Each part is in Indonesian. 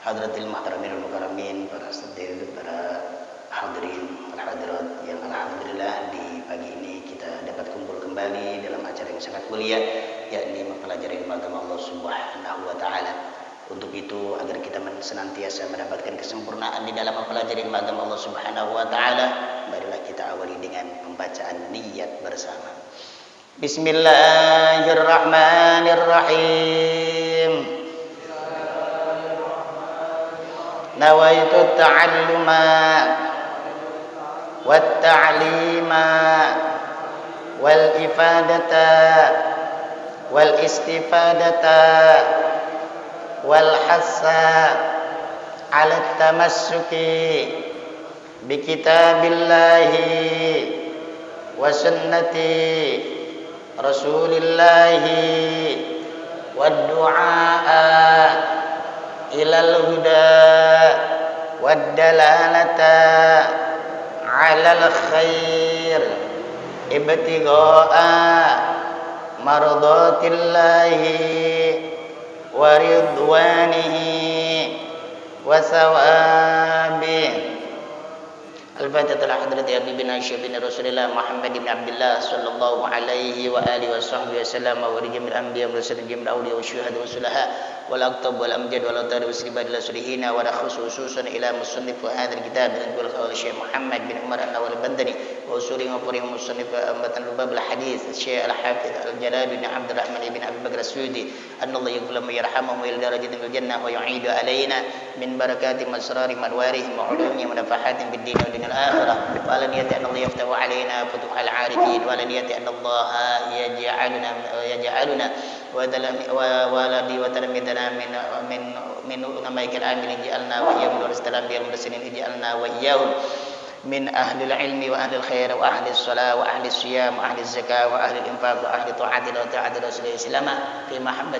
Hadratil Muhtaramin Mukarramin, para hadir, para hadirin, para hadirat yang alhamdulillah di pagi ini kita dapat kumpul kembali dalam acara yang sangat mulia, yakni mempelajari agama Allah Subhanahu wa taala. Untuk itu agar kita senantiasa mendapatkan kesempurnaan di dalam mempelajari agama Allah Subhanahu wa taala, marilah kita awali dengan pembacaan niat bersama. Bismillahirrahmanirrahim. Nawaitu ta'alluma wat ta'lima wal ifadata wal istifadata wal hassa ala tamassuki bi kitabillahi wa sunnati rasulillahi wad du'a ilal huda wad dalalata alal khair ibtigha'a mardatillahi wa ridwanihi wa sawabi. Al-Fatihah ala hadrati habibina syabina Rasulillah Muhammad bin Abdullah sallallahu alaihi wa alihi wa sahbihi wasallam wa rijamil anbiya wa rasulil jamil awliya wa syuhada wa sulaha wal aqtab wal amjad wal atar wa sibadil sulihina wa khususan ila musannif hadha al-kitab wal qawl Syekh Muhammad bin Umar an-Nawal al-Bandari wa usuli wa furi musannif ambatan bab al-hadis Syekh al-Hafiz al-Jalal bin Abdul Rahman bin Abi Bakr as-Suyuti annallahu yaghfir wa yarhamu ila darajatin fil jannah wa yu'idu alaina min barakati masrari manwarihim wa ulumi wa nafahatin bid din wa الآخرة وعلى نية أن الله يفتح علينا فتوح العارفين وعلى نية أن الله يجعلنا ولدي وتلميذنا من علمائك العاملين جعلنا وإياهم ونور السلام بالمرسلين جعلنا وإياهم من أهل العلم وأهل الخير وأهل الصلاة وأهل الصيام وأهل الزكاة وأهل الإنفاق وأهل طاعة وطاعة رسول الله صلى الله عليه وسلم في محبة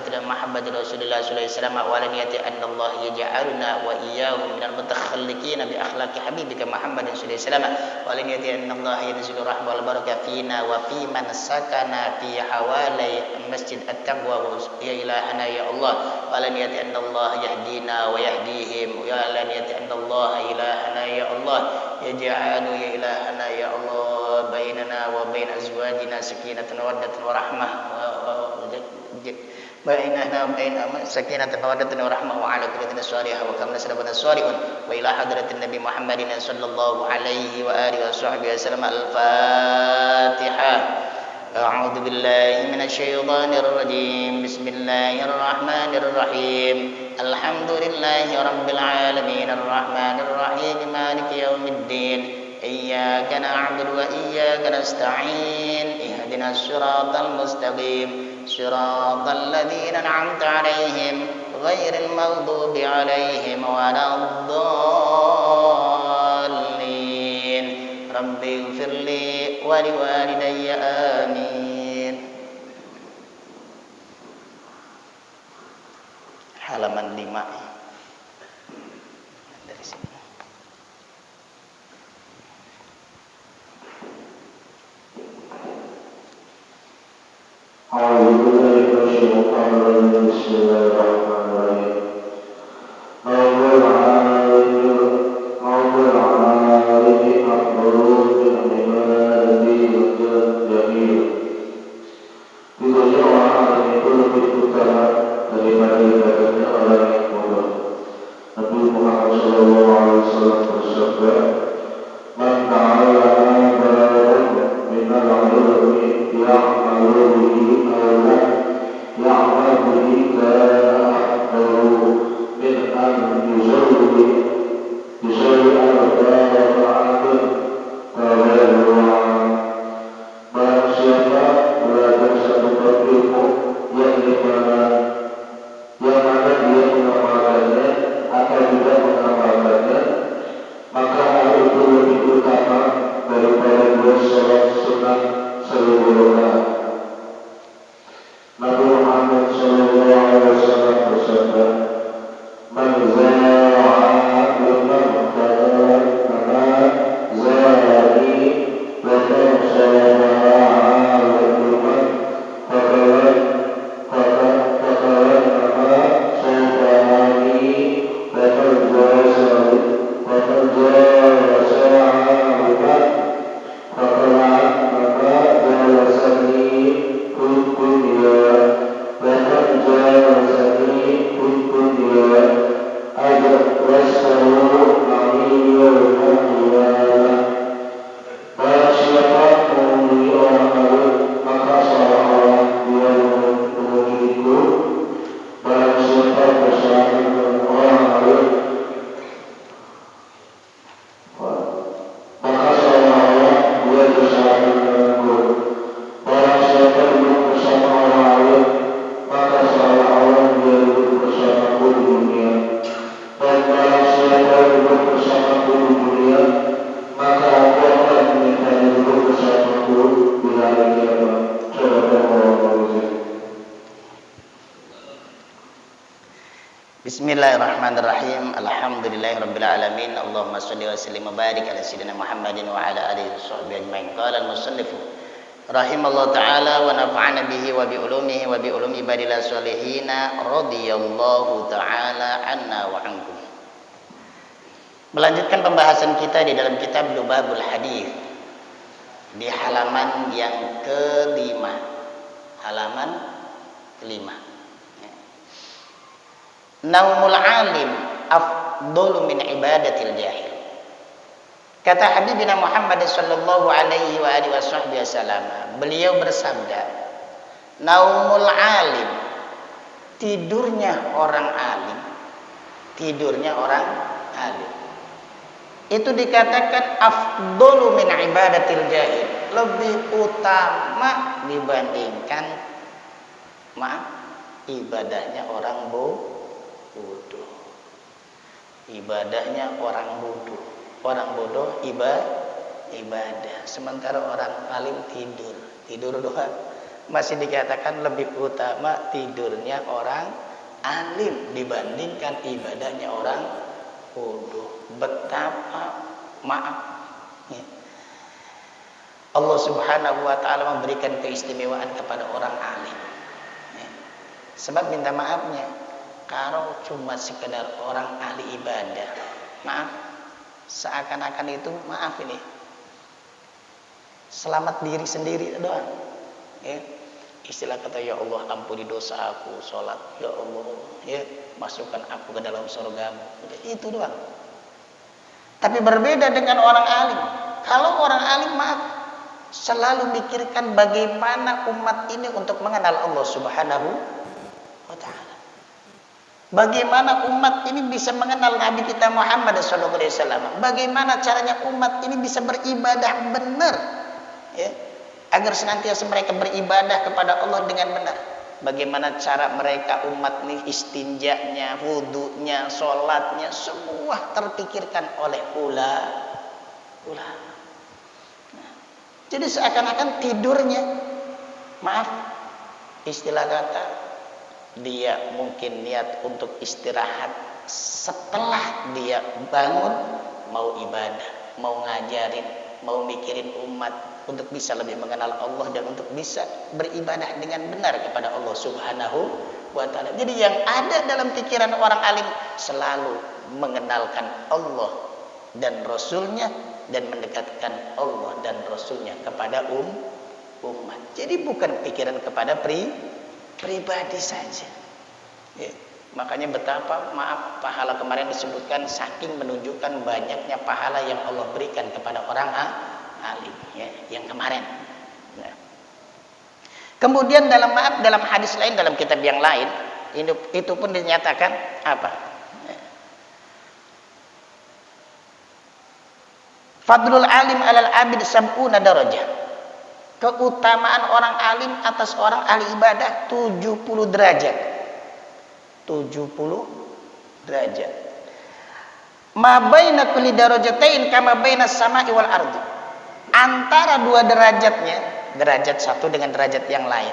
رسول الله صلى الله عليه وسلم وعلى نية أن الله يجعلنا وإياهم من المتخلقين بأخلاق حبيبك محمد صلى الله عليه وسلم وعلى نية أن الله ينزل الرحمة والبركة فينا وفي من سكن في حوالي مسجد التقوى يا إلهنا يا الله وعلى نية أن الله يهدينا ويهديهم وعلى نية أن الله إلهنا يا الله يجعل يا إلهنا يا الله بيننا وبين أزواجنا سكينة وودة ورحمة بيننا وبين سكينة وودة ورحمة وعلى كل ذي الصالحة وكمل سلبنا الصالحون وإلى حضرة النبي محمد صلى الله عليه وآله وصحبه وسلم. الفاتحة. أعوذ بالله من الشيطان الرجيم. بسم الله الرحمن الرحيم. الحمد لله رب العالمين الرحمن الرحيم مالك يوم الدين إياك نعبد وإياك نستعين اهدنا الصراط المستقيم صراط الذين أنعمت عليهم غير المغضوب عليهم ولا الضالين رب اغفر لي ولوالدي آمين. Halaman 5 dari sini. dunia. Dan barang siapa duduk bersamaku di dunia, maka aku akan memintanya duduk bersamaku di hari kiamat. Bismillahirrahmanirrahim. Alhamdulillahirabbil alamin. Allahumma shalli wa sallim wa barik ala sayyidina Muhammadin wa ala alihi washabbihi ajmain. Qala al-musannif rahimallahu ta'ala wa nafa'ana bihi wa bi ulumihi wa bi ulumi ibadillah sholihina radhiyallahu ta'ala anna wa ankum. Melanjutkan pembahasan kita di dalam kitab Lubabul Hadis di halaman yang kelima. Halaman kelima. Naumul alim afdalu min ibadatil jahil. Kata Habibina Muhammad sallallahu alaihi wa alihi wasallam, beliau bersabda, naumul alim, tidurnya orang alim, itu dikatakan afdalu min ibadatil jahil, lebih utama dibandingkan ibadahnya orang bodoh. Ibadahnya orang bodoh ibadah, sementara orang alim tidur doang. Masih dikatakan lebih utama tidurnya orang alim dibandingkan ibadahnya orang bodoh. Betapa Allah Subhanahu wa ta'ala memberikan keistimewaan kepada orang alim. Sebab minta maafnya, kalau cuma sekedar orang ahli ibadah, seakan-akan itu ini selamat diri sendiri doang. Istilah kata, ya Allah ampuni dosa aku, sholat, ya Allah, masukkan aku ke dalam surgamu. Itu doang. Tapi berbeda dengan orang alim. Kalau orang alim selalu mikirkan bagaimana umat ini untuk mengenal Allah Subhanahu wa ta'ala. Bagaimana umat ini bisa mengenal Nabi kita Muhammad SAW. Bagaimana caranya umat ini bisa beribadah benar, agar senantiasa mereka beribadah kepada Allah dengan benar. Bagaimana cara mereka umat ini istinjanya, wudunya, sholatnya, semua terpikirkan oleh ulama. Jadi seakan-akan tidurnya, istilah kata, dia mungkin niat untuk istirahat, setelah dia bangun mau ibadah, mau ngajarin, mau mikirin umat untuk bisa lebih mengenal Allah dan untuk bisa beribadah dengan benar kepada Allah Subhanahu wa ta'ala. Jadi yang ada dalam pikiran orang alim selalu mengenalkan Allah dan Rasulnya dan mendekatkan Allah dan Rasulnya kepada umat. Jadi bukan pikiran kepada pribadi saja. Makanya betapa pahala kemarin disebutkan, saking menunjukkan banyaknya pahala yang Allah berikan kepada orang alim, yang kemarin. Kemudian dalam hadis lain, dalam kitab yang lain, itu pun dinyatakan apa? Fadlul alim alal abid sab'una darajah. Keutamaan orang alim atas orang ahli ibadah 70 derajat. 70 derajat. Ma baina kulli darajatain kama baina samai wal ardi. Antara dua derajatnya, derajat satu dengan derajat yang lain,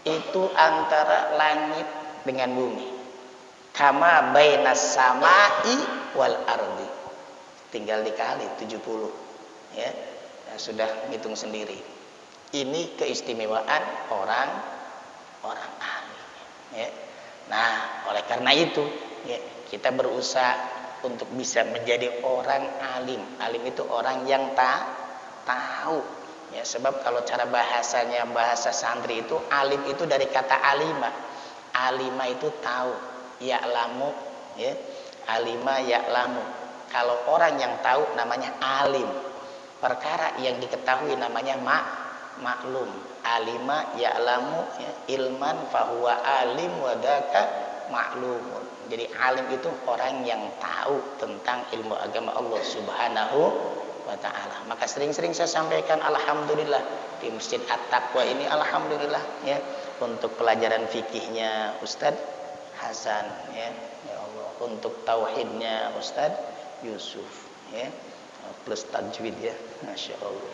itu antara langit dengan bumi. Kama baina samai wal ardi. Tinggal dikali 70, Nah, sudah hitung sendiri. Ini keistimewaan orang alim. Nah, oleh karena itu, kita berusaha untuk bisa menjadi orang alim. Alim itu orang yang tahu. Sebab kalau cara bahasanya, bahasa santri itu, alim itu dari kata alima. Alima itu tahu. Ya'lamu, alima ya'lamu. Kalau orang yang tahu namanya alim. Perkara yang diketahui namanya maklum. Alima ya'lamu, ilman fahuwa alim wadaka ma'lumun. Jadi alim itu orang yang tahu tentang ilmu agama Allah Subhanahu wa ta'ala. Maka sering-sering saya sampaikan, alhamdulillah di Masjid At-Taqwa ini, alhamdulillah, untuk pelajaran fikihnya Ustadz Hasan, ya. Ya Allah, untuk tauhidnya Ustadz Yusuf, ya, plus tajwid, ya, masya Allah.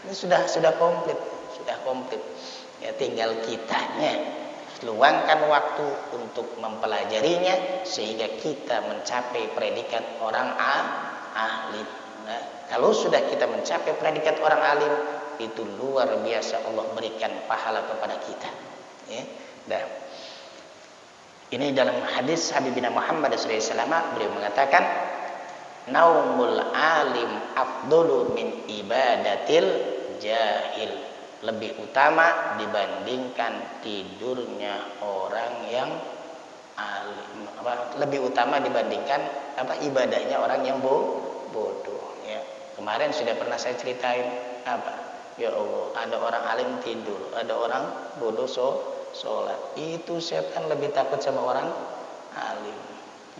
Ini sudah komplit, ya, tinggal kitanya luangkan waktu untuk mempelajarinya sehingga kita mencapai predikat orang alim. Nah, kalau sudah kita mencapai predikat orang alim, itu luar biasa Allah berikan pahala kepada kita, ya. Nah, ini dalam hadis Habibina Muhammad SAW, beliau mengatakan, naumul alim afdolu min ibadatil jahil, lebih utama dibandingkan tidurnya orang yang alim, lebih utama dibandingkan ibadahnya orang yang bodoh, ya. Kemarin sudah pernah saya ceritain ya Allah, ada orang alim tidur, ada orang bodoh sholat. Itu setan lebih takut sama orang alim,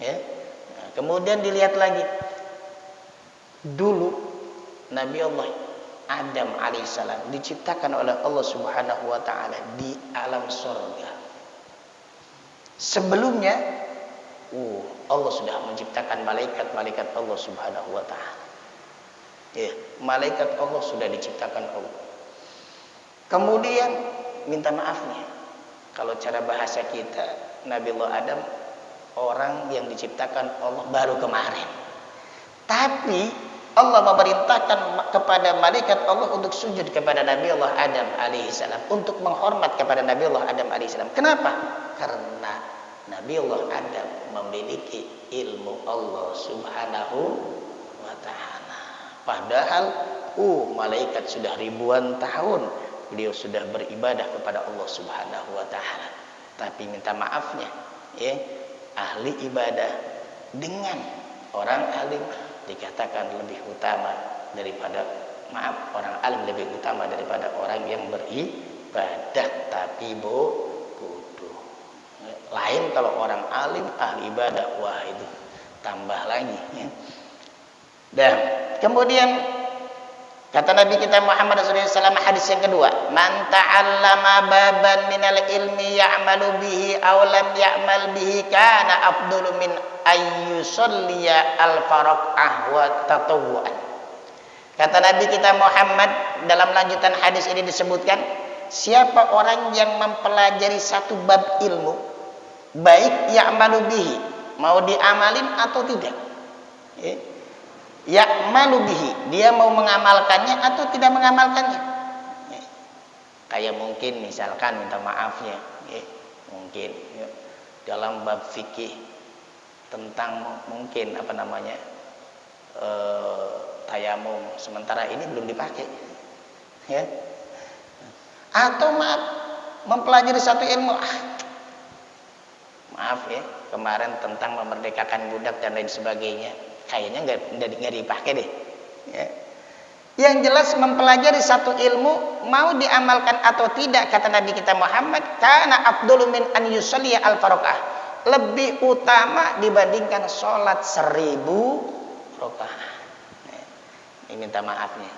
ya. Nah, kemudian dilihat lagi, dulu Nabi Allah Adam alaihissalam diciptakan oleh Allah Subhanahu wa taala di alam surga. Sebelumnya Allah sudah menciptakan malaikat Allah Subhanahu wa taala. Ya, malaikat Allah sudah diciptakan Allah. Kemudian minta maafnya, kalau cara bahasa kita, Nabi Allah Adam orang yang diciptakan Allah baru kemarin. Tapi Allah memerintahkan kepada malaikat Allah untuk sujud kepada Nabi Allah Adam alaihissalam, untuk menghormat kepada Nabi Allah Adam alaihissalam. Kenapa? Karena Nabi Allah Adam memiliki ilmu Allah Subhanahu wa ta'ala. Padahal malaikat sudah ribuan tahun beliau sudah beribadah kepada Allah Subhanahu wa ta'ala. Tapi minta maafnya, ya, ahli ibadah dengan orang alim dikatakan lebih utama daripada, orang alim lebih utama daripada orang yang beribadah tapi bodoh. Lain kalau orang alim ahli ibadah, wah itu tambah lagi, ya. Dan kemudian kata Nabi kita Muhammad SAW, hadis yang kedua, man ta'allama baban minal ilmi ya'malu bihi aw lam ya'mal bihi kana afdalu min ayyusalliya al-faraqah wa tatawwu'an. Kata Nabi kita Muhammad, dalam lanjutan hadis ini disebutkan, siapa orang yang mempelajari satu bab ilmu, baik ya'malu bihi, mau diamalin atau tidak, ya, ya'malu bihi, dia mau mengamalkannya atau tidak mengamalkannya, ya. Kayak mungkin misalkan minta maafnya, ya, mungkin, ya, dalam bab fikih tentang mungkin tayamum, sementara ini belum dipakai, ya. Atau mempelajari satu ilmu, maaf ya, kemarin tentang memerdekakan budak dan lain sebagainya, kayaknya nggak dipakai deh, ya. Yang jelas mempelajari satu ilmu, mau diamalkan atau tidak, kata Nabi kita Muhammad, kana afdalu min an yusalliya al-faraqah, lebih utama dibandingkan sholat 1000 rakaat. Ini minta maafnya,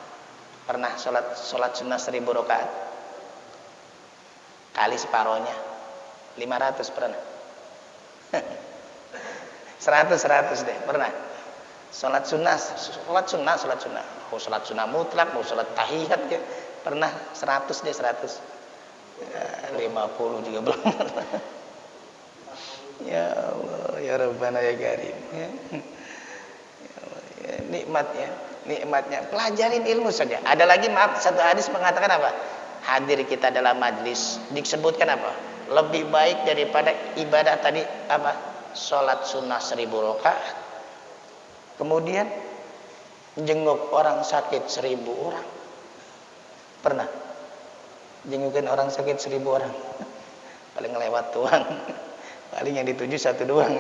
pernah sholat sunnah 1000 rakaat kali separohnya 500 pernah. 100 deh pernah. Sholat sunnah, mau sholat sunnah mutlak, mau sholat tahiyat, ya, pernah 100 deh, 100. Ya, 50 juga belum. Ya Allah, ya Rabbana ya Karim, ya. Ya Allah, ya, nikmatnya pelajarin ilmu saja. Ada lagi, maaf, satu hadis mengatakan apa? Hadir kita dalam majlis disebutkan apa? Lebih baik daripada ibadah tadi apa? Sholat sunnah 1000 rakaat. Kemudian jenguk orang sakit 1000 orang. Pernah jengukin orang sakit 1000 orang? Paling lewat doang. Paling yang dituju 1 doang.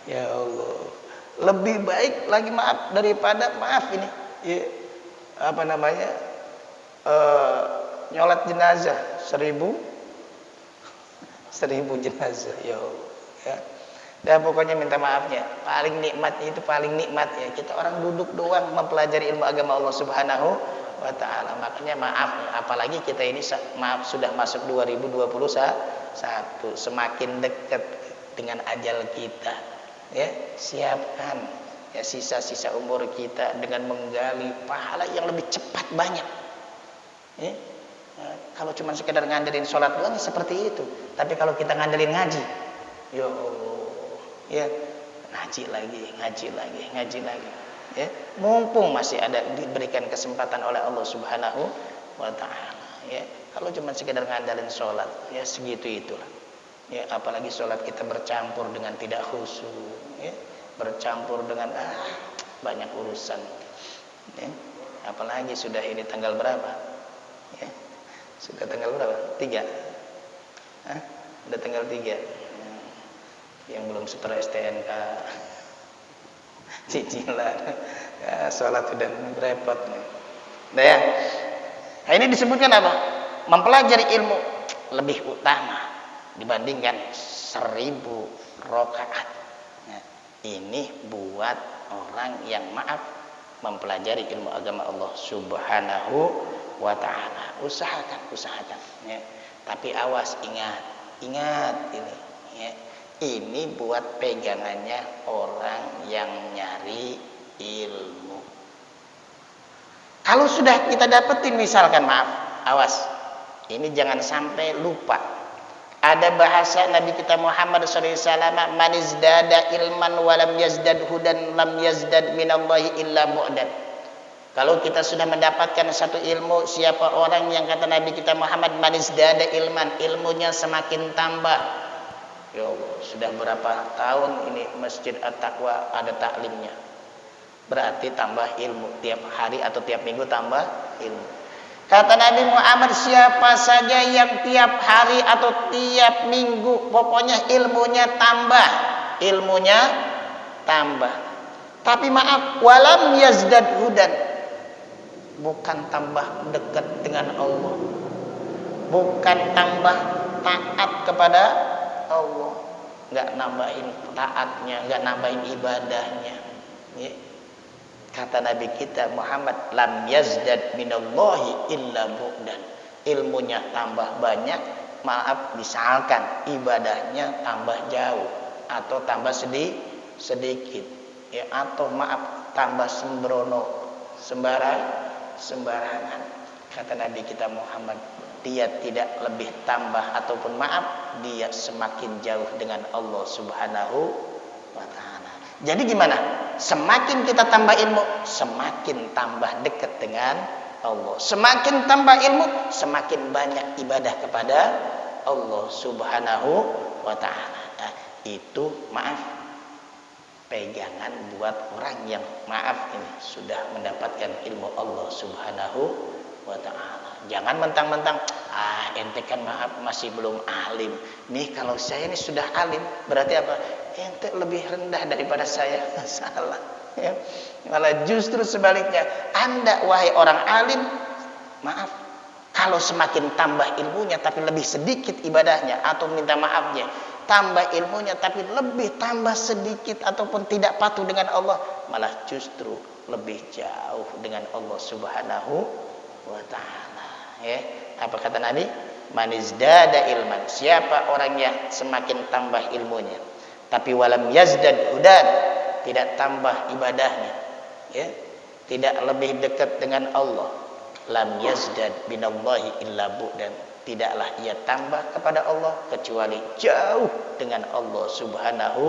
Ya Allah, lebih baik lagi, maaf, daripada, maaf ini, ya, nyolat jenazah 1000 jenazah, ya Allah, ya. Dan pokoknya minta maafnya, paling nikmatnya itu paling nikmat, ya, kita orang duduk doang mempelajari ilmu agama Allah Subhanahu wa ta'ala. Makanya maaf, apalagi kita ini maaf sudah masuk 2021, semakin dekat dengan ajal kita. Ya, siapkan ya sisa-sisa umur kita dengan menggali pahala yang lebih cepat banyak. Ya. Nah, kalau cuma sekedar ngandelin sholat doang seperti itu. Tapi kalau kita ngandelin ngaji, ya Allah, ya ngaji lagi. Ya, mumpung masih ada diberikan kesempatan oleh Allah Subhanahu wa taala. Ya, kalau cuma sekedar ngandelin sholat, ya segitu itulah. Ya, apalagi sholat kita bercampur dengan tidak khusyuk, ya, bercampur dengan banyak urusan. Ya, apalagi sudah ini tanggal berapa? Ya, sudah tanggal berapa? 3. Udah tanggal 3. Yang belum setor STNK, cicilan, ya, sholat sudah repot. Nah, ya. Nah, ini disebutkan apa? Mempelajari ilmu lebih utama dibandingkan 1000 rakaat. Nah, ini buat orang yang mempelajari ilmu agama Allah Subhanahu wa taala. Usahakan ya. Tapi awas, ingat ini ya. Ini buat pegangannya orang yang nyari ilmu. Kalau sudah kita dapetin misalkan, awas, ini jangan sampai lupa. Ada bahasa Nabi kita Muhammad SAW, man izdada ilman walam yazdad hudan lam yazdad minallahi illa bu'dan. Kalau kita sudah mendapatkan satu ilmu, siapa orang yang kata Nabi kita Muhammad, man izdada ilman, ilmunya semakin tambah. Ya Allah, sudah berapa tahun ini Masjid At-Taqwa ada taklimnya. Berarti tambah ilmu, tiap hari atau tiap minggu tambah ilmu. Kata Nabi Muhammad, siapa saja yang tiap hari atau tiap minggu, pokoknya ilmunya tambah. Tapi maaf, walam yazdad hudan, bukan tambah dekat dengan Allah, bukan tambah taat kepada Allah, nggak nambahin taatnya, nggak nambahin ibadahnya. Ya. Kata Nabi kita Muhammad, lam yazdad minallahi illa bu'dan. Ilmunya tambah banyak, maaf misalkan ibadahnya tambah jauh atau tambah sedikit, ya, atau maaf tambah sembrono, sembarangan. Kata Nabi kita Muhammad, dia tidak lebih tambah ataupun maaf, dia semakin jauh dengan Allah Subhanahu wa taala. Jadi gimana? Semakin kita tambah ilmu, semakin tambah dekat dengan Allah. Semakin tambah ilmu, semakin banyak ibadah kepada Allah Subhanahu wa taala. Nah, itu pegangan buat orang yang ini sudah mendapatkan ilmu Allah Subhanahu wa taala. Jangan mentang-mentang ente kan masih belum alim. Nih kalau saya ini sudah alim, berarti apa? Ente lebih rendah daripada saya. Salah. Ya. Malah justru sebaliknya. Anda wahai orang alim, kalau semakin tambah ilmunya tapi lebih sedikit ibadahnya, atau minta maafnya, tambah ilmunya tapi lebih tambah sedikit ataupun tidak patuh dengan Allah, malah justru lebih jauh dengan Allah Subhanahu wa taala. Ya, apa kata Nabi? Man izdada ilman, siapa orang yang semakin tambah ilmunya tapi walam yazdad hudan, tidak tambah ibadahnya, ya, tidak lebih dekat dengan Allah, lam yazdad binallahi illa bu'dan, tidaklah ia tambah kepada Allah kecuali jauh dengan Allah Subhanahu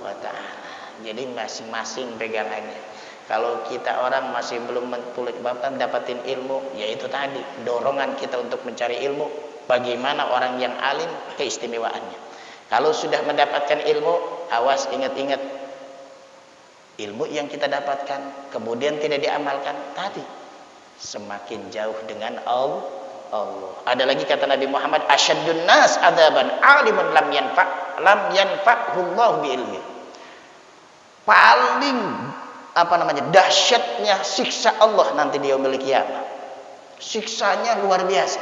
wa taala. Jadi masing-masing pegangannya. Kalau kita orang masih belum dapatin ilmu, yaitu tadi dorongan kita untuk mencari ilmu. Bagaimana orang yang alim keistimewaannya. Kalau sudah mendapatkan ilmu, awas, ingat-ingat ilmu yang kita dapatkan kemudian tidak diamalkan tadi, semakin jauh dengan Allah. Ada lagi kata Nabi Muhammad, asyaddun nas adzaban alimun lam yanfa'hullahu bi ilmi. Paling dahsyatnya siksa Allah nanti di yaumil qiyamah. Siksanya luar biasa.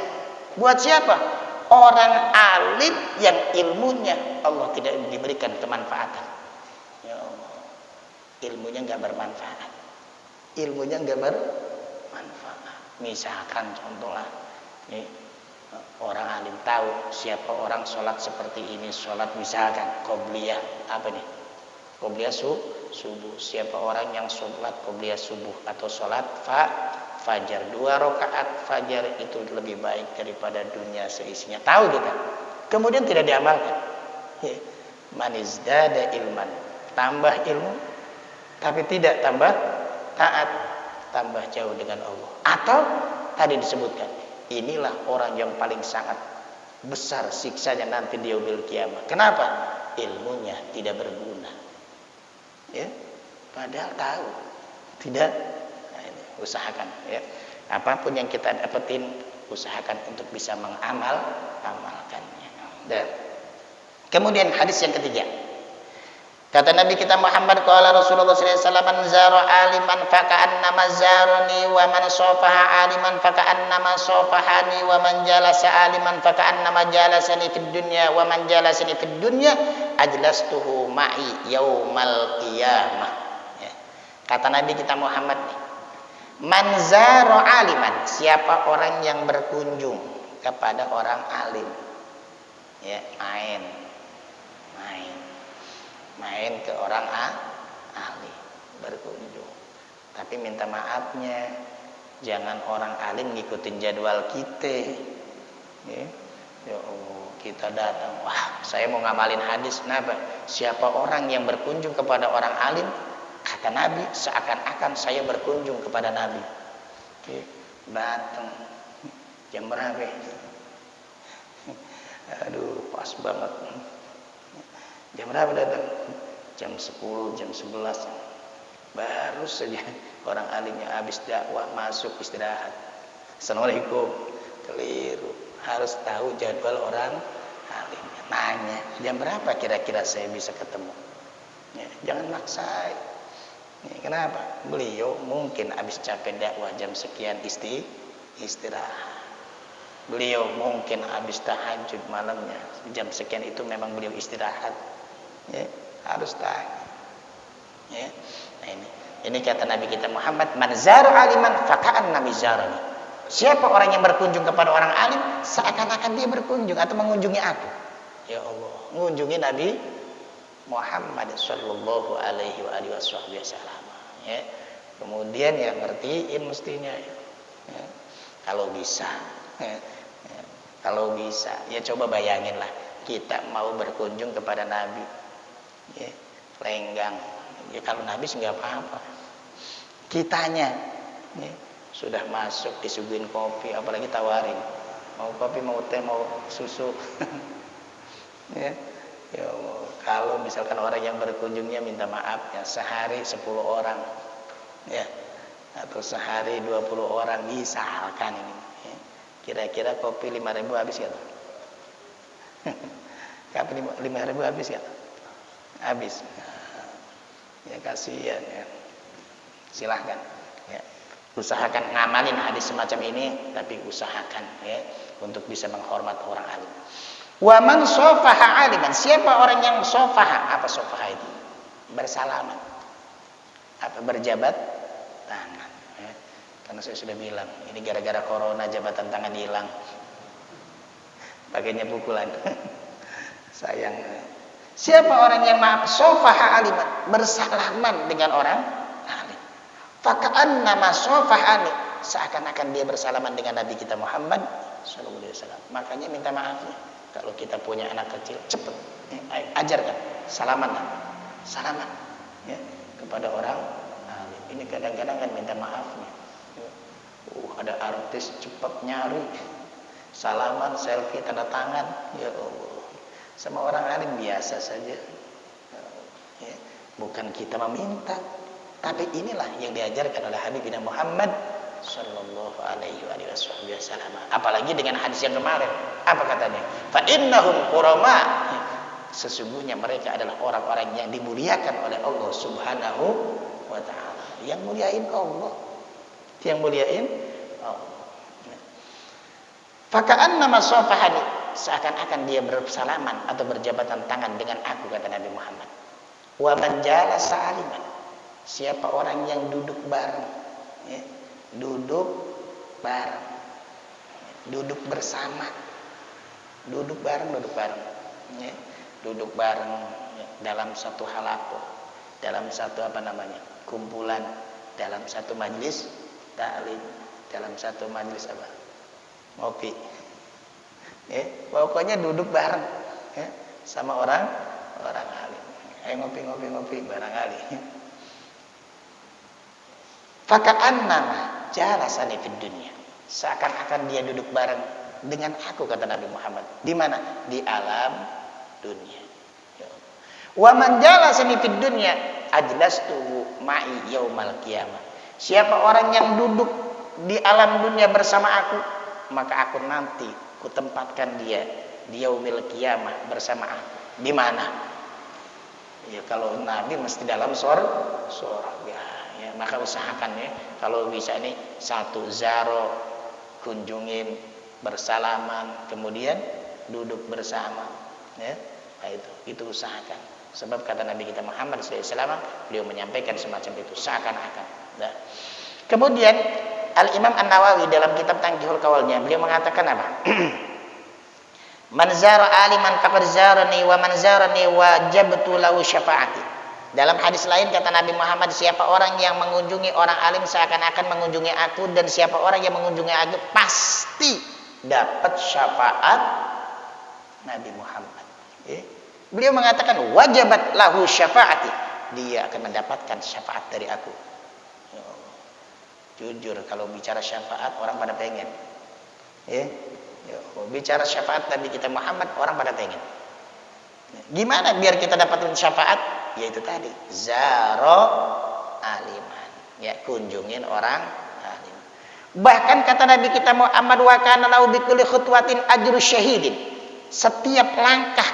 Buat siapa? Orang alim yang ilmunya Allah tidak diberikan kemanfaatan. Ya Allah. Ilmunya enggak bermanfaat. Misalkan contohlah, Orang alim tahu siapa orang sholat seperti ini, sholat misalkan qobliyah apa nih? Qobliyah subuh. Siapa orang yang sholat qobliyah subuh atau sholat fajar 2 rakaat fajar itu lebih baik daripada dunia seisinya. Tahu kita. Kemudian tidak diamalkan. Man izdada ilman, tambah ilmu tapi tidak tambah taat, tambah jauh dengan Allah. Atau tadi disebutkan, inilah orang yang paling sangat besar siksanya nanti di yaumil kiamah. Kenapa? Ilmunya tidak berguna. Ya, padahal tahu. Tidak. Nah, ini usahakan ya. Apapun yang kita dapetin, usahakan untuk bisa amalkannya. Dan kemudian hadis yang ketiga. Kata Nabi kita Muhammad qala Rasulullah sallallahu alaihi wasallam, "Man zara aliman faka'annama zarani wa man safaha aliman faka'annama safahani wa man jalasa aliman faka'annama jalasani fid dunya wa man jalasani fid dunya ajlastuhu ma'i yaumal qiyamah." Ya. Kata Nabi kita Muhammad nih, "Man zara aliman," siapa orang yang berkunjung kepada orang alim. Ya, main ke orang alim, berkunjung. Tapi minta maafnya, jangan orang alim ngikutin jadwal kita. Ya Allah, kita datang, wah saya mau ngamalin hadis. Kenapa? Siapa orang yang berkunjung kepada orang alim, kata Nabi, seakan-akan saya berkunjung kepada Nabi. Datang jam berapa? Aduh, pas banget. Jam berapa datang? Jam 10, jam 11. Baru saja orang alimnya habis dakwah masuk istirahat. Assalamualaikum. Keliru. Harus tahu jadwal orang alimnya. Nanya, jam berapa kira-kira saya bisa ketemu? Ya, jangan maksa. Ya, kenapa? Beliau mungkin habis capek dakwah jam sekian istirahat. Beliau mungkin habis tahajud malamnya jam sekian itu memang beliau istirahat. Ya, harus tahu. Ya. Nah ini kata Nabi kita Muhammad, "Man zara aliman faka'annama zarani." Siapa orang yang berkunjung kepada orang alim, seakan-akan dia berkunjung atau mengunjungi aku. Ya Allah, mengunjungi Nabi Muhammad sallallahu alaihi wasallam. Ya. Kemudian ya ngertiin mestinya. Ya. Kalau bisa. Ya. Kalau bisa, ya coba bayanginlah kita mau berkunjung kepada Nabi, ya, lenggang. Ya kalau Nabi sih nggak apa-apa. Kitanya, ya, sudah masuk disuguhin kopi, apalagi tawarin, mau kopi, mau teh, mau susu. Ya, ya Allah. Kalau misalkan orang yang berkunjungnya minta maaf, ya sehari 10 orang, ya, atau sehari 20 orang misalkan ini. Ya. Kira-kira kopi 5.000 habis gak? Kopi 5.000 habis gak? Habis. Ya kasihan ya. Silahkan. Ya. Usahakan ngamalin hadis semacam ini, tapi usahakan ya untuk bisa menghormat orang alim. Wa man safaha aliman, siapa orang yang safaha? Apa safaha itu? Bersalaman. Apa berjabat tangan. Ya. Karena saya sudah bilang, ini gara-gara corona jabatan tangan hilang. Pakainya pukulan. Sayang. Siapa orang yang maaf safaha aliman, bersalaman dengan orang alim. Faka'annama safahani, seakan-akan dia bersalaman dengan Nabi kita Muhammad sallallahu alaihi wasallam. Makanya minta maafnya. Kalau kita punya anak kecil, cepat ajarkan salaman ya, kepada orang alim. Ini kadang-kadang kan minta maafnya. Ada artis cepat nyari salaman, selfie, tanda tangan. Ya Allah, sama orang alim biasa saja. Ya, bukan kita meminta, tapi inilah yang diajarkan oleh Habibina Muhammad sallallahu alaihi wasallam. Apalagi dengan hadis yang kemarin, apa katanya? Fa innahum qurama. Sesungguhnya mereka adalah orang-orang yang dimuliakan oleh Allah Subhanahu wa taala. Yang muliain Allah. Yang muliain Allah. Faka'annama safahani, seakan-akan dia bersalaman atau berjabatan tangan dengan aku, kata Nabi Muhammad. Wa man jalasa aliman, siapa orang yang duduk bareng, ya, duduk bareng duduk bersama, duduk bareng, ya. Duduk bareng ya. Dalam satu halaqah, dalam satu kumpulan, dalam satu majlis ta'lim, dalam satu majlis ngopi. Ya, pokoknya duduk bareng ya, sama orang alim. Ngopi bareng alim. Faka'annama jalasani fid dunya. Seakan-akan dia duduk bareng dengan aku, kata Nabi Muhammad. Di mana? Di alam dunia. Wa man jalasani fid dunya ajlastuhu ma'i yaumal qiyamah. Siapa orang yang duduk di alam dunia bersama aku, maka aku nanti kutempatkan dia di yaumil qiyamah bersama aku. Di mana? Ya kalau Nabi mesti dalam surga. Ya, maka usahakan ya kalau bisa ini satu zaro, kunjungin, bersalaman, kemudian duduk bersama ya. Nah, itu usahakan. Sebab kata Nabi kita Muhammad SAW, beliau menyampaikan semacam itu seakan-akan. Nah. Kemudian Al-Imam An-Nawawi dalam kitab Tanqihul Qawalnya beliau mengatakan apa? Man zara aliman faqad zarani wa man zarani wajabtu lahu syafaati. Dalam hadis lain kata Nabi Muhammad, siapa orang yang mengunjungi orang alim seakan-akan mengunjungi aku, dan siapa orang yang mengunjungi aku pasti dapat syafaat Nabi Muhammad. Beliau mengatakan wajabat lahu syafaati, dia akan mendapatkan syafaat dari aku. Jujur kalau bicara syafaat orang pada pengen. Bicara syafaat Nabi kita Muhammad orang pada pengen. Gimana biar kita dapatin syafaat? Yaitu tadi zaro aliman, ya kunjungin orang alim. Bahkan kata Nabi kita Muhammad, wa kana lahu bi kulli khutwatin ajru syahidin. Setiap langkah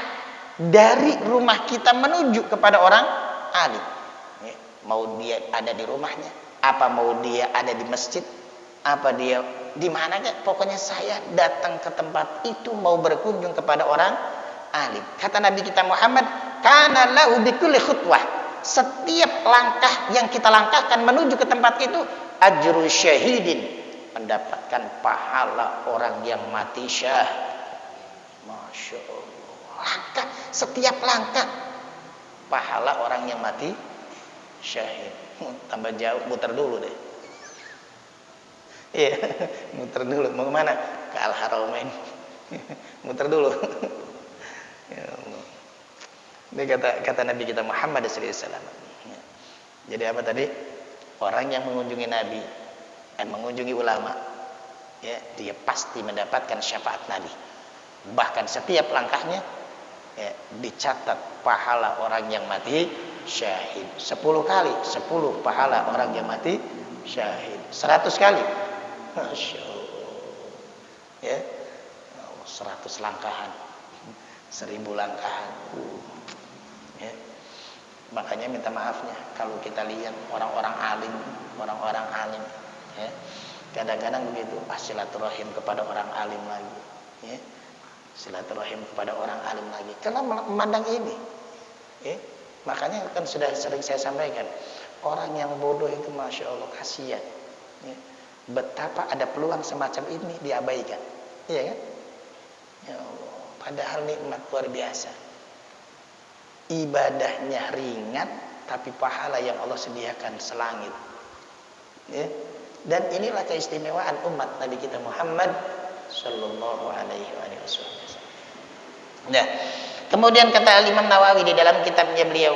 dari rumah kita menuju kepada orang alim, ya, mau dia ada di rumahnya, apa mau dia ada di masjid, apa dia di mana aja, pokoknya saya datang ke tempat itu mau berkunjung kepada orang alim. Kata Nabi kita Muhammad, kana lahu bi kulli khutwah, setiap langkah yang kita langkahkan menuju ke tempat itu ajru syahidin, mendapatkan pahala orang yang mati syahid. Masya Allah, langkah, setiap langkah pahala orang yang mati syahid. Tambah jauh, muter dulu deh. Iya, muter dulu. Mau kemana? Ke Al-Haramain. Muter dulu. Ya Allah. Ini kata Nabi kita Muhammad SAW. Jadi apa tadi? Orang yang mengunjungi Nabi dan mengunjungi ulama, ya, dia pasti mendapatkan syafaat Nabi. Bahkan setiap langkahnya ya, dicatat pahala orang yang mati syahid. 10 kali 10 pahala orang yang mati syahid. 100 kali. Masya Allah. Ya, 100 langkahan, 1000 langkahan. Ya. Makanya minta maafnya kalau kita lihat orang-orang alim, ya, kadang-kadang begitu, silaturahim kepada orang alim lagi, ya, silaturahim kepada orang alim lagi, karena memandang ini, ya. Makanya kan sudah sering saya sampaikan, orang yang bodoh itu masya Allah kasihan, ya. Betapa ada peluang semacam ini diabaikan, iya kan? Ya Allah, padahal nikmat luar biasa. Ibadahnya ringan, tapi pahala yang Allah sediakan selangit. Ya. Dan inilah keistimewaan umat Nabi kita Muhammad Sallallahu Alaihi Wasallam. Nah, kemudian kata Imam Nawawi di dalam kitabnya beliau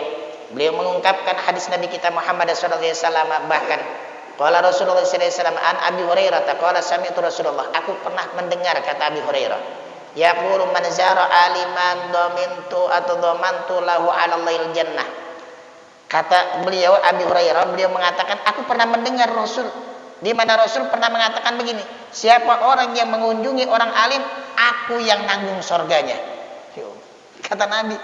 mengungkapkan hadis Nabi kita Muhammad Sallallahu Alaihi Wasallam, bahkan qala Rasulullah Sallallahu Alaihi Wasallam an Abi Hurairah qala sami'tu Rasulullah, aku pernah mendengar kata Abi Hurairah, yaqulu man zara aliman dhamintu atau dhamantu lahu 'ala Allahil jannah. Kata beliau Abi Hurairah, beliau mengatakan aku pernah mendengar Rasul, di mana Rasul pernah mengatakan begini, siapa orang yang mengunjungi orang alim, aku yang nanggung surganya. Kata Nabi,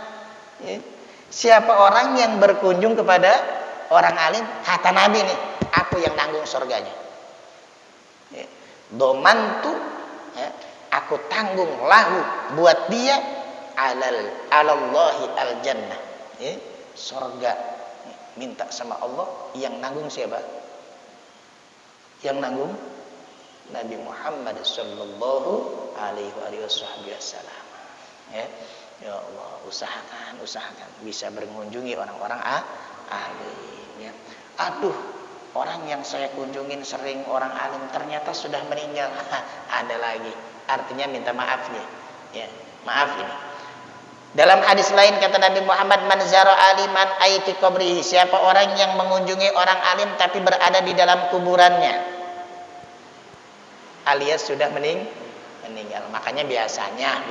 siapa orang yang berkunjung kepada orang alim, kata Nabi nih, aku yang nanggung surganya. Dhamantu, aku tanggung lahu buat dia alallahi al-jannah, surga. Minta sama Allah, yang nanggung siapa? Yang nanggung Nabi Muhammad sallallahu alaihi wasallam. Ya. Ya Allah, usahakan bisa mengunjungi orang-orang alim ya. Aduh, orang yang saya kunjungin sering orang alim ternyata sudah meninggal. Ada lagi. Artinya minta maaf nih. Ya, maaf ini. Dalam hadis lain kata Nabi Muhammad, man zara aliman ay fi qabrihi, siapa orang yang mengunjungi orang alim tapi berada di dalam kuburannya, alias sudah meninggal. Makanya biasanya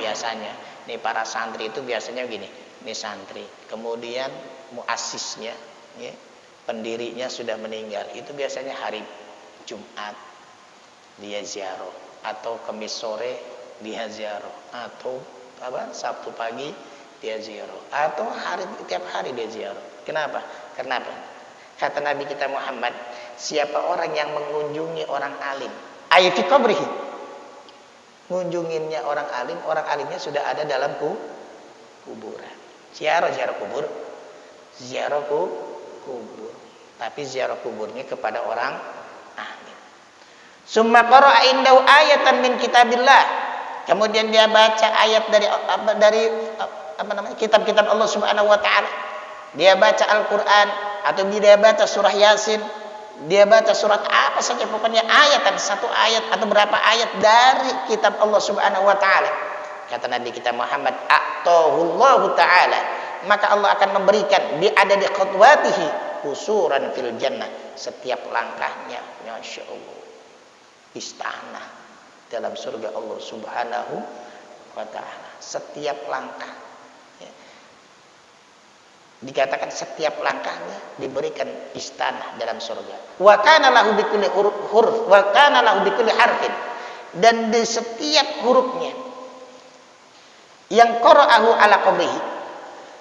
nih para santri itu biasanya begini, nih santri, kemudian muassisnya, ya, pendirinya sudah meninggal, itu biasanya hari Jumat dia ziarah, atau Kamis sore dia ziarah, atau Sabtu pagi dia ziarah, atau tiap hari dia ziarah. Kenapa? Kata Nabi kita Muhammad, siapa orang yang mengunjungi orang alim, ay fi qabrihi, ngunjunginnya orang alimnya sudah ada dalam kuburan. Ziarah kubur, kubur. Tapi ziarah kuburnya kepada orang alim. Summa qara'a indahu ayatan min kitabillah. Kemudian dia baca ayat dari kitab-kitab Allah Subhanahu wa taala. Dia baca Al-Qur'an atau dia baca surah Yasin, dia baca surat apa saja, pokoknya satu ayat atau berapa ayat dari kitab Allah Subhanahu wa taala. Kata Nabi kita Muhammad, a'tahullahu taala, maka Allah akan memberikan bi adadi khutwatihi usuran fil jannah, setiap langkahnya masya Allah istana dalam surga Allah Subhanahu wa taala. Setiap langkah, ya, dikatakan setiap langkahnya diberikan istana dalam surga. Wa kana lahu bikulli huruf wa kana lahu bikulli harfin, dan di setiap hurufnya yang qara'ahu ala qabrihi,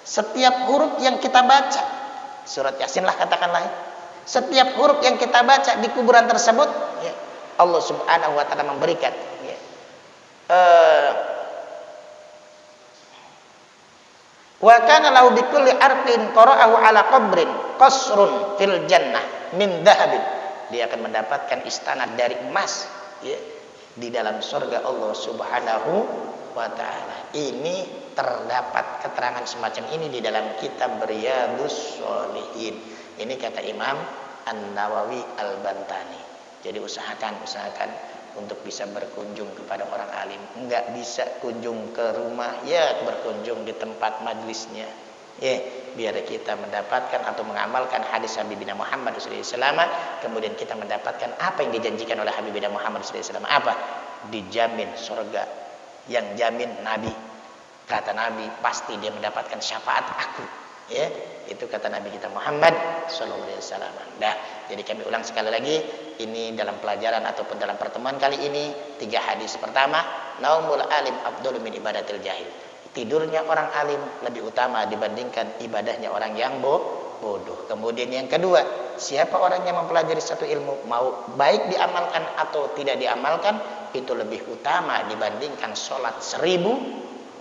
setiap huruf yang kita baca, surat Yasin lah katakanlah, setiap huruf yang kita baca di kuburan tersebut, ya, Allah Subhanahu wa taala memberikan, ya, wa kana lahu bikulli arfin qara'ahu ala qabrin qasrun fil jannah min dhahabin, dia akan mendapatkan istana dari emas, ya, di dalam surga Allah Subhanahu wa taala. Ini terdapat keterangan semacam ini di dalam kitab Riyadhus Shalihin. Ini kata Imam An-Nawawi Al-Bantani. Jadi usahakan untuk bisa berkunjung kepada orang alim. Enggak bisa kunjung ke rumah, ya berkunjung di tempat majlisnya, ya, biar kita mendapatkan atau mengamalkan hadis Habibina Muhammad SAW. Kemudian kita mendapatkan apa yang dijanjikan oleh Habibina Muhammad SAW. Apa? Dijamin surga. Yang jamin Nabi, kata Nabi, pasti dia mendapatkan syafaat aku, ya, itu kata Nabi kita Muhammad SAW. Dah, jadi kami ulang sekali lagi, ini dalam pelajaran ataupun dalam pertemuan kali ini 3 hadis. Pertama, naumul alim afdalu min ibadatil jahil, tidurnya orang alim lebih utama dibandingkan ibadahnya orang yang bodoh. Kemudian yang kedua, siapa orang yang mempelajari satu ilmu, mau baik diamalkan atau tidak diamalkan, itu lebih utama dibandingkan sholat 1000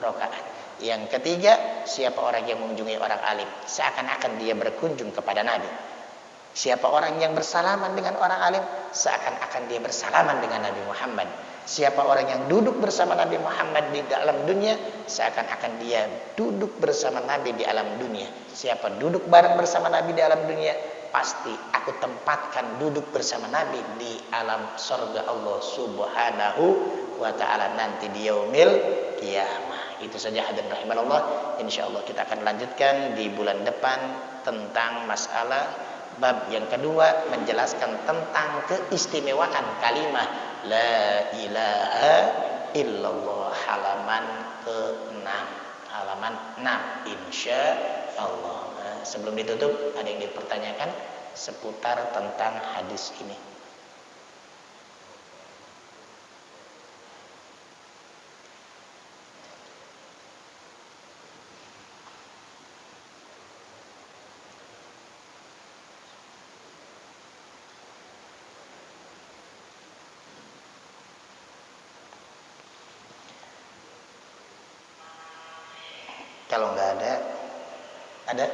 rakaat. Yang ketiga, siapa orang yang mengunjungi orang alim, seakan-akan dia berkunjung kepada Nabi. Siapa orang yang bersalaman dengan orang alim, seakan-akan dia bersalaman dengan Nabi Muhammad. Siapa orang yang duduk bersama Nabi Muhammad di dalam dunia, seakan-akan dia duduk bersama Nabi di alam dunia. Siapa duduk bareng bersama Nabi di alam dunia, pasti aku tempatkan duduk bersama Nabi di alam surga Allah Subhanahu wa ta'ala nanti di yaumil qiyamah. Itu saja hadirin rahimanallah. Insyaallah kita akan lanjutkan di bulan depan tentang masalah bab yang kedua, menjelaskan tentang keistimewaan kalimat la ilaha illallah, halaman ke-6, halaman 6 insyaallah. Sebelum ditutup, ada yang dipertanyakan seputar tentang hadis ini? Kalau nggak ada?